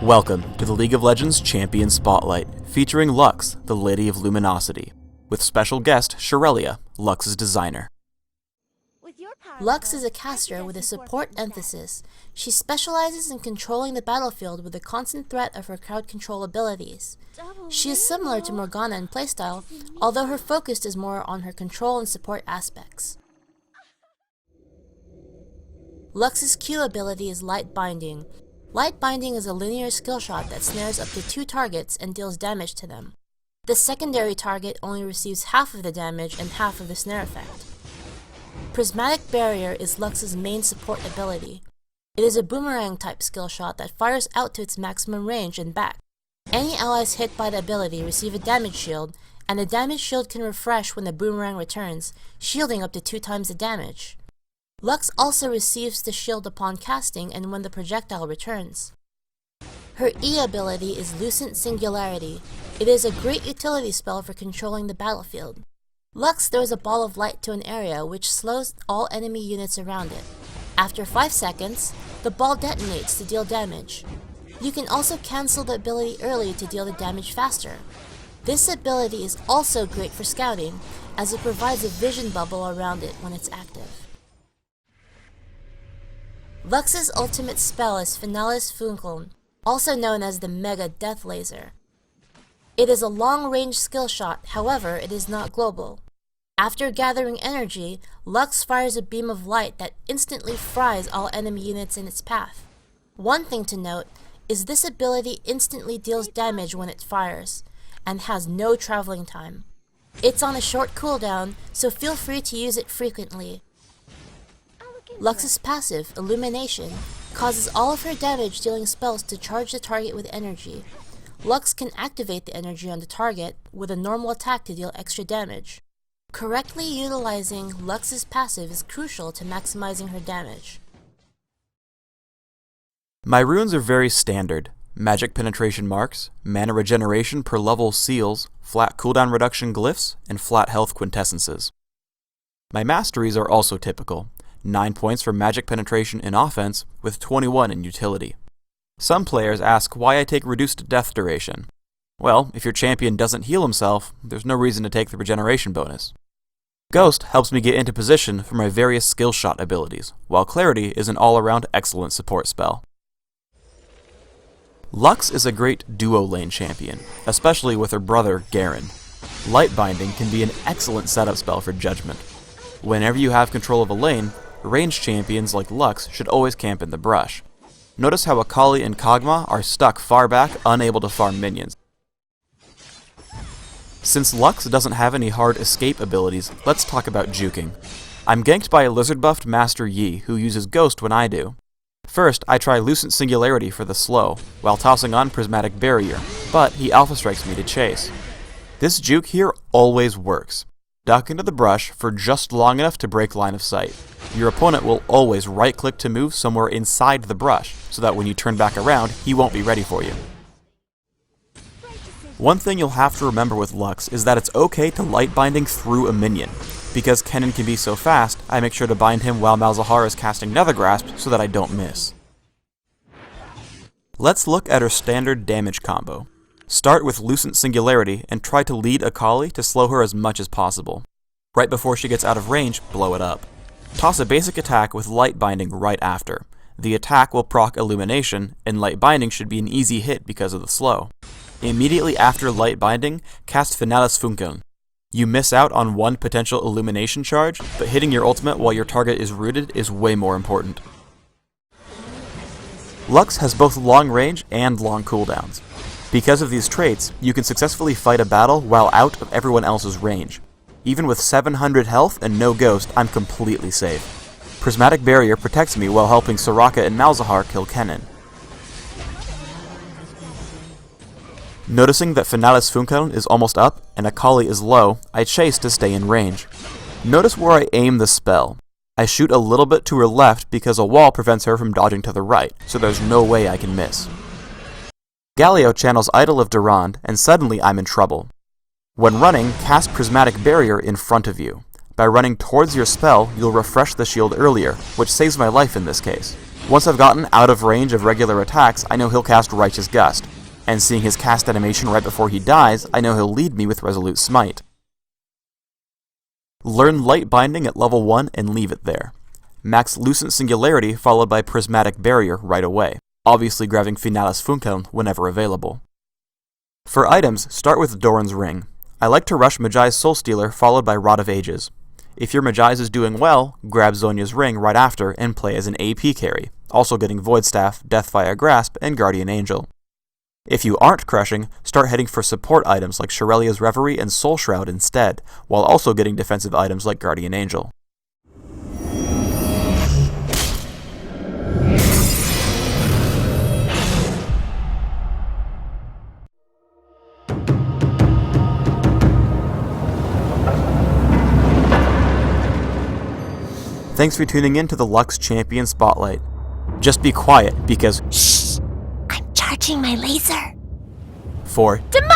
Welcome to the League of Legends Champion Spotlight, featuring Lux, the Lady of Luminosity, with special guest Shirelia, Lux's designer. Lux is a caster with a support emphasis. She specializes in controlling the battlefield with the constant threat of her crowd control abilities. She is similar to Morgana in playstyle, although her focus is more on her control and support aspects. Lux's Q ability is Light Binding. Light Binding is a linear skill shot that snares up to 2 targets and deals damage to them. The secondary target only receives half of the damage and half of the snare effect. Prismatic Barrier is Lux's main support ability. It is a boomerang type skill shot that fires out to its maximum range and back. Any allies hit by the ability receive a damage shield, and the damage shield can refresh when the boomerang returns, shielding up to 2 times the damage. Lux also receives the shield upon casting and when the projectile returns. Her E ability is Lucent Singularity. It is a great utility spell for controlling the battlefield. Lux throws a ball of light to an area which slows all enemy units around it. After 5 seconds, the ball detonates to deal damage. You can also cancel the ability early to deal the damage faster. This ability is also great for scouting, as it provides a vision bubble around it when it's active. Lux's ultimate spell is Finalis Funkeln, also known as the Mega Death Laser. It is a long-range skill shot, however, it is not global. After gathering energy, Lux fires a beam of light that instantly fries all enemy units in its path. One thing to note is this ability instantly deals damage when it fires, and has no traveling time. It's on a short cooldown, so feel free to use it frequently. Lux's passive, Illumination, causes all of her damage dealing spells to charge the target with energy. Lux can activate the energy on the target with a normal attack to deal extra damage. Correctly utilizing Lux's passive is crucial to maximizing her damage. My runes are very standard: magic penetration marks, mana regeneration per level seals, flat cooldown reduction glyphs, and flat health quintessences. My masteries are also typical: 9 points for magic penetration in offense, with 21 in utility. Some players ask why I take reduced death duration. Well, if your champion doesn't heal himself, there's no reason to take the regeneration bonus. Ghost helps me get into position for my various skill shot abilities, while Clarity is an all-around excellent support spell. Lux is a great duo lane champion, especially with her brother, Garen. Light Binding can be an excellent setup spell for Judgment. Whenever you have control of a lane, ranged champions like Lux should always camp in the brush. Notice how Akali and Kog'Maw are stuck far back, unable to farm minions. Since Lux doesn't have any hard escape abilities, let's talk about juking. I'm ganked by a lizard-buffed Master Yi, who uses Ghost when I do. First, I try Lucent Singularity for the slow, while tossing on Prismatic Barrier, but he alpha strikes me to chase. This juke here always works. Duck into the brush for just long enough to break line of sight. Your opponent will always right-click to move somewhere inside the brush, so that when you turn back around, he won't be ready for you. One thing you'll have to remember with Lux is that it's okay to light binding through a minion. Because Kennen can be so fast, I make sure to bind him while Malzahar is casting Nether Grasp so that I don't miss. Let's look at her standard damage combo. Start with Lucent Singularity and try to lead Akali to slow her as much as possible. Right before she gets out of range, blow it up. Toss a basic attack with Light Binding right after. The attack will proc Illumination, and Light Binding should be an easy hit because of the slow. Immediately after Light Binding, cast Finalis Funkeln. You miss out on one potential Illumination charge, but hitting your ultimate while your target is rooted is way more important. Lux has both long range and long cooldowns. Because of these traits, you can successfully fight a battle while out of everyone else's range. Even with 700 health and no Ghost, I'm completely safe. Prismatic Barrier protects me while helping Soraka and Malzahar kill Kennen. Noticing that Finalis Funkeln is almost up and Akali is low, I chase to stay in range. Notice where I aim the spell. I shoot a little bit to her left because a wall prevents her from dodging to the right, so there's no way I can miss. Galio channels Idol of Durand, and suddenly I'm in trouble. When running, cast Prismatic Barrier in front of you. By running towards your spell, you'll refresh the shield earlier, which saves my life in this case. Once I've gotten out of range of regular attacks, I know he'll cast Righteous Gust, and seeing his cast animation right before he dies, I know he'll lead me with Resolute Smite. Learn Light Binding at level 1 and leave it there. Max Lucent Singularity followed by Prismatic Barrier right away, obviously grabbing Finalis Funkeln whenever available. For items, start with Doran's Ring. I like to rush Mejai's Soul Stealer followed by Rod of Ages. If your Mejai's is doing well, grab Zhonya's Ring right after and play as an AP carry, also getting Void Staff, Deathfire Grasp, and Guardian Angel. If you aren't crushing, start heading for support items like Shirelia's Reverie and Soul Shroud instead, while also getting defensive items like Guardian Angel. Thanks for tuning in to the Lux Champion Spotlight. Just be quiet, because Shh! I'm charging my laser! for Demonic!